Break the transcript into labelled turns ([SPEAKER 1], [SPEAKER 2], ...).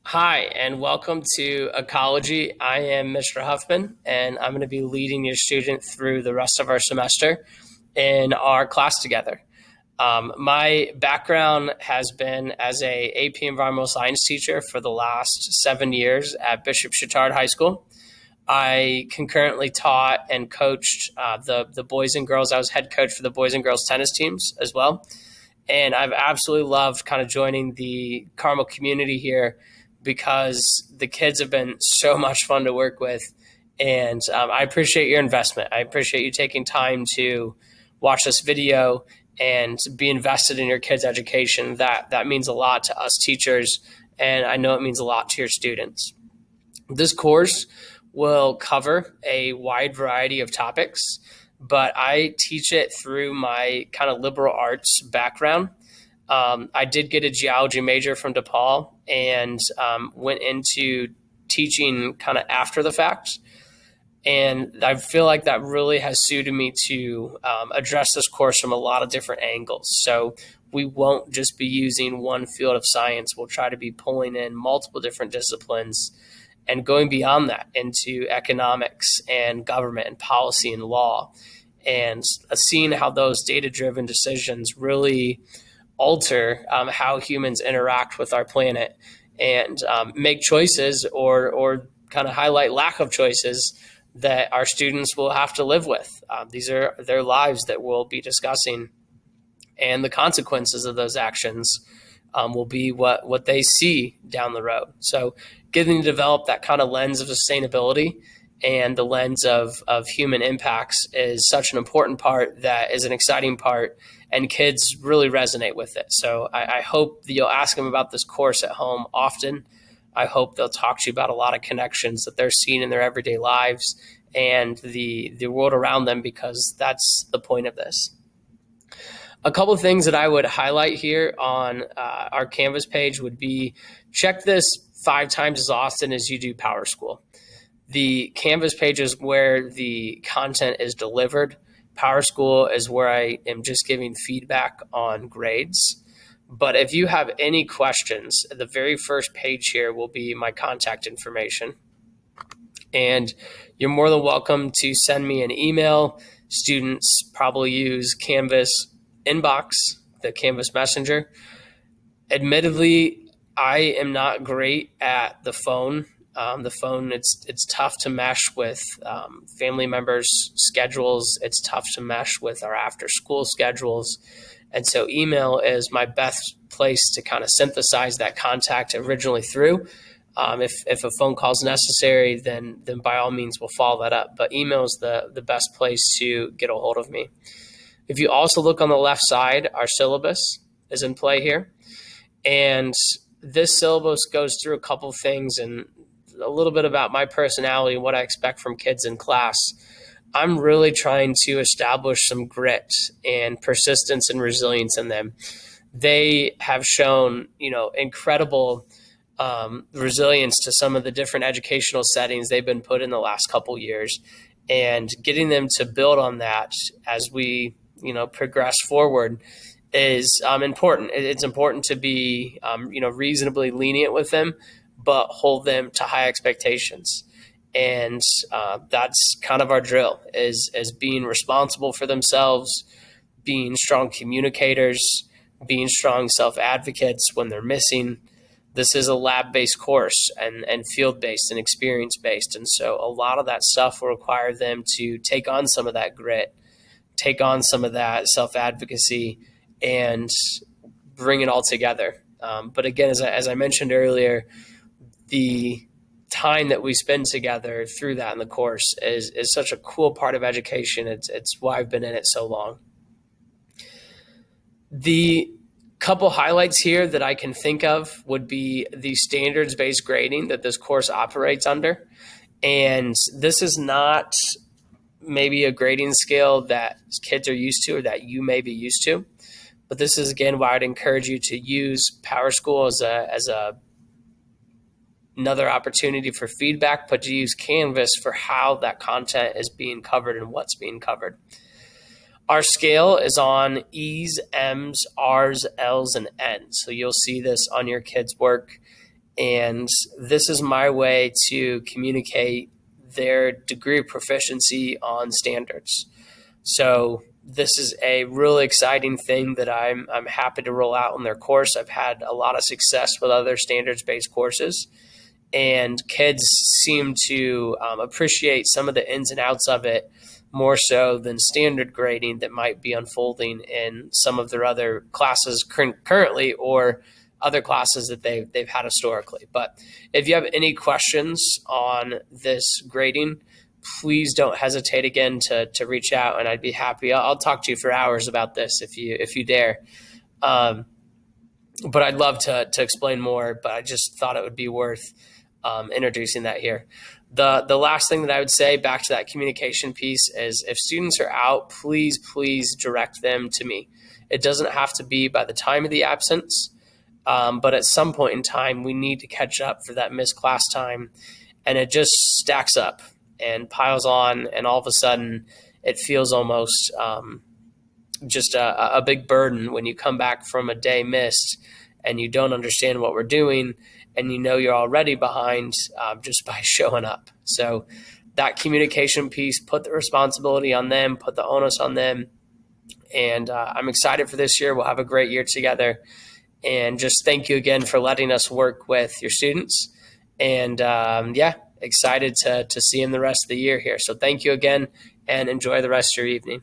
[SPEAKER 1] Hi, and welcome to Ecology. I am Mr. Huffman, and I'm going to be leading your student through the rest of our semester in our class together. My background has been as a AP Environmental Science teacher for the last 7 years at Bishop Chatard High School. I concurrently taught and coached the boys and girls. I was head coach for the boys and girls tennis teams as well. And I've absolutely loved kind of joining the Carmel community here because the kids have been so much fun to work with. And I appreciate your investment. I appreciate you taking time to watch this video and be invested in your kids' education. That means a lot to us teachers, and I know it means a lot to your students. This course will cover a wide variety of topics, but I teach it through my kind of liberal arts background. I did get a geology major from DePaul and went into teaching kind of after the fact. And I feel like that really has suited me to address this course from a lot of different angles. So we won't just be using one field of science. We'll try to be pulling in multiple different disciplines and going beyond that into economics and government and policy and law, and seeing how those data-driven decisions really alter how humans interact with our planet and make choices or kind of highlight lack of choices that our students will have to live with. These are their lives that we'll be discussing, and the consequences of those actions will be what they see down the road. So getting to develop that kind of lens of sustainability and the lens of human impacts is such an important part that is an exciting part, and kids really resonate with it. So I hope that you'll ask them about this course at home often. I hope they'll talk to you about a lot of connections that they're seeing in their everyday lives and the world around them, because that's the point of this. A couple of things that I would highlight here on our Canvas page would be check this 5 times as often as you do Power School. The Canvas page is where the content is delivered. Power School is where I am just giving feedback on grades. But if you have any questions, the very first page here will be my contact information. And you're more than welcome to send me an email. Students probably use Canvas Inbox, the Canvas Messenger. Admittedly, I am not great at the phone. The phone, it's tough to mesh with family members' schedules. It's tough to mesh with our after-school schedules. And so email is my best place to kind of synthesize that contact originally through. If a phone call is necessary, then by all means we'll follow that up. But email is the best place to get a hold of me. If you also look on the left side, our syllabus is in play here. And this syllabus goes through a couple of things and a little bit about my personality and what I expect from kids in class. I'm really trying to establish some grit and persistence and resilience in them. They have shown, incredible resilience to some of the different educational settings they've been put in the last couple years, and getting them to build on that as we, progress forward is important. It's important to be, reasonably lenient with them, but hold them to high expectations. And that's kind of our drill is being responsible for themselves, being strong communicators, being strong self-advocates when they're missing. This is a lab-based course and field-based and experience-based. And so a lot of that stuff will require them to take on some of that grit, take on some of that self-advocacy, and bring it all together. But again, as I mentioned earlier, the time that we spend together through that in the course is such a cool part of education. It's why I've been in it so long. The couple highlights here that I can think of would be the standards-based grading that this course operates under. And this is not maybe a grading scale that kids are used to or that you may be used to. But this is, again, why I'd encourage you to use Power School as another opportunity for feedback, but to use Canvas for how that content is being covered and what's being covered. Our scale is on E's, M's, R's, L's, and N's. So you'll see this on your kids' work. And this is my way to communicate their degree of proficiency on standards. So this is a really exciting thing that I'm happy to roll out in their course. I've had a lot of success with other standards-based courses, and kids seem to appreciate some of the ins and outs of it more so than standard grading that might be unfolding in some of their other classes currently, or other classes that they've had historically. But if you have any questions on this grading, please don't hesitate again to reach out, and I'd be happy. I'll talk to you for hours about this if you dare. But I'd love to explain more, but I just thought it would be worth introducing that here. The last thing that I would say, back to that communication piece, is if students are out, please direct them to me. It doesn't have to be by the time of the absence, but at some point in time, we need to catch up for that missed class time, and it just stacks up and piles on, and all of a sudden it feels almost just a big burden when you come back from a day missed and you don't understand what we're doing, and you know you're already behind just by showing up. So that communication piece, put the responsibility on them, put the onus on them, and I'm excited for this year. We'll have a great year together, and just thank you again for letting us work with your students, and excited to see them the rest of the year here. So thank you again, and enjoy the rest of your evening.